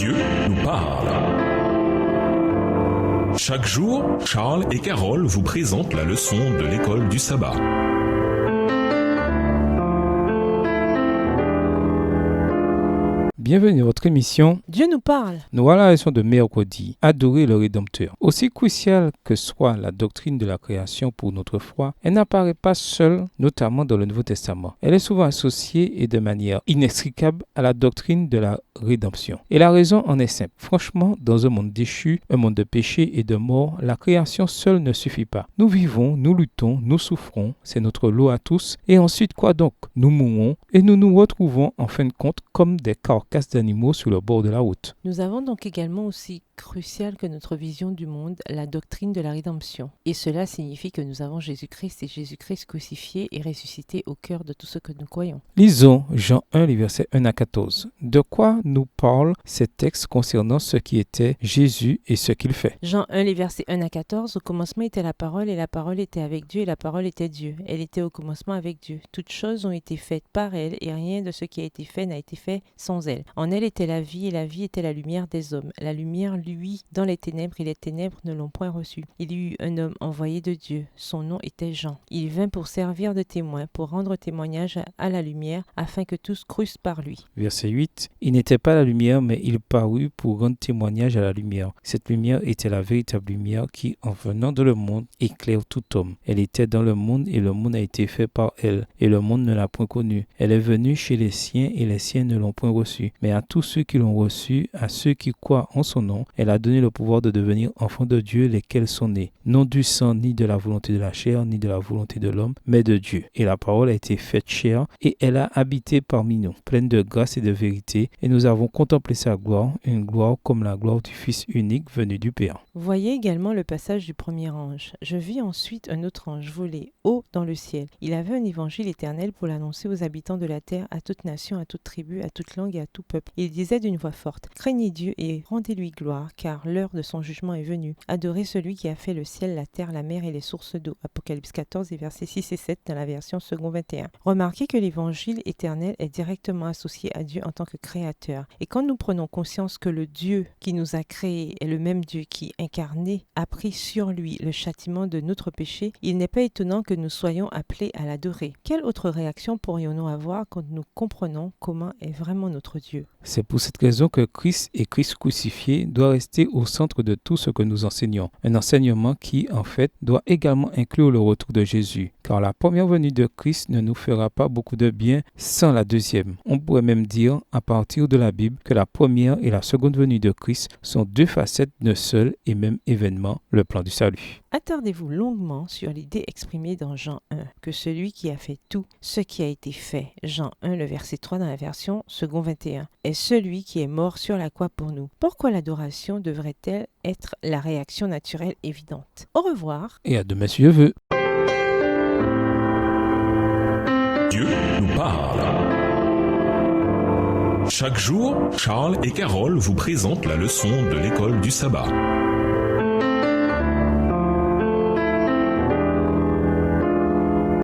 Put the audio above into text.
Dieu nous parle. Chaque jour, Charles et Carole vous présentent la leçon de l'école du sabbat. Bienvenue à votre émission Dieu nous parle. Nous voilà à la leçon de mercredi, adorer le Rédempteur. Aussi cruciale que soit la doctrine de la création pour notre foi, elle n'apparaît pas seule, notamment dans le Nouveau Testament. Elle est souvent associée et de manière inextricable à la doctrine de la rédemption. Et la raison en est simple. Franchement, dans un monde déchu, un monde de péché et de mort, la création seule ne suffit pas. Nous vivons, nous luttons, nous souffrons, c'est notre lot à tous. Et ensuite, quoi donc? Nous mourons et nous nous retrouvons en fin de compte comme des carcasses d'animaux sur le bord de la route. Nous avons donc également aussi crucial que notre vision du monde, la doctrine de la rédemption. Et cela signifie que nous avons Jésus-Christ et Jésus-Christ crucifié et ressuscité au cœur de tout ce que nous croyons. Lisons Jean 1, les versets 1 à 14. De quoi nous parlent ces textes concernant ce qui était Jésus et ce qu'il fait? Jean 1, les versets 1 à 14. Au commencement était la parole et la parole était avec Dieu et la parole était Dieu. Elle était au commencement avec Dieu. Toutes choses ont été faites par elle et rien de ce qui a été fait n'a été fait sans elle. En elle était la vie et la vie était la lumière des hommes. La lumière, lui, dans les ténèbres et les ténèbres ne l'ont point reçu. Il y eut un homme envoyé de Dieu. Son nom était Jean. Il vint pour servir de témoin, pour rendre témoignage à la lumière, afin que tous crussent par lui. Verset 8. Il n'était pas la lumière, mais il parut pour rendre témoignage à la lumière. Cette lumière était la véritable lumière qui, en venant dans le monde, éclaire tout homme. Elle était dans le monde et le monde a été fait par elle, et le monde ne l'a point connue. Elle est venue chez les siens et les siens ne l'ont point reçue. Mais à tous ceux qui l'ont reçue, à ceux qui croient en son nom, elle a donné le pouvoir de devenir enfants de Dieu, lesquels sont nés, non du sang, ni de la volonté de la chair, ni de la volonté de l'homme, mais de Dieu. Et la parole a été faite chair, et elle a habité parmi nous, pleine de grâce et de vérité, et nous avons contemplé sa gloire, une gloire comme la gloire du Fils unique venu du Père. Voyez également le passage du premier ange. Je vis ensuite un autre ange voler haut dans le ciel. Il avait un évangile éternel pour l'annoncer aux habitants de la terre, à toute nation, à toute tribu, à toute langue et à tout peuple. Il disait d'une voix forte, « Craignez Dieu et rendez-lui gloire, car l'heure de son jugement est venue. Adorez celui qui a fait le ciel, la terre, la mer et les sources d'eau. » Apocalypse 14 et versets 6 et 7 dans la version second 21. Remarquez que l'évangile éternel est directement associé à Dieu en tant que créateur. Et quand nous prenons conscience que le Dieu qui nous a créés est le même Dieu qui, incarné, a pris sur lui le châtiment de notre péché, il n'est pas étonnant que nous soyons appelés à l'adorer. Quelle autre réaction pourrions-nous avoir quand nous comprenons comment est vraiment notre Dieu? C'est pour cette raison que Christ et Christ crucifié doit rester au centre de tout ce que nous enseignons. Un enseignement qui, en fait, doit également inclure le retour de Jésus. Car la première venue de Christ ne nous fera pas beaucoup de bien sans la deuxième. On pourrait même dire, à partir de la Bible, que la première et la seconde venue de Christ sont deux facettes d'un seul et même événement, le plan du salut. Attardez-vous longuement sur l'idée exprimée dans Jean 1, que celui qui a fait tout ce qui a été fait, Jean 1, le verset 3 dans la version second 21, est celui qui est mort sur la croix pour nous. Pourquoi l'adoration devrait-elle être la réaction naturelle évidente? Au revoir. Et à demain si Dieu veut. Dieu nous parle. Chaque jour, Charles et Carole vous présentent la leçon de l'école du sabbat.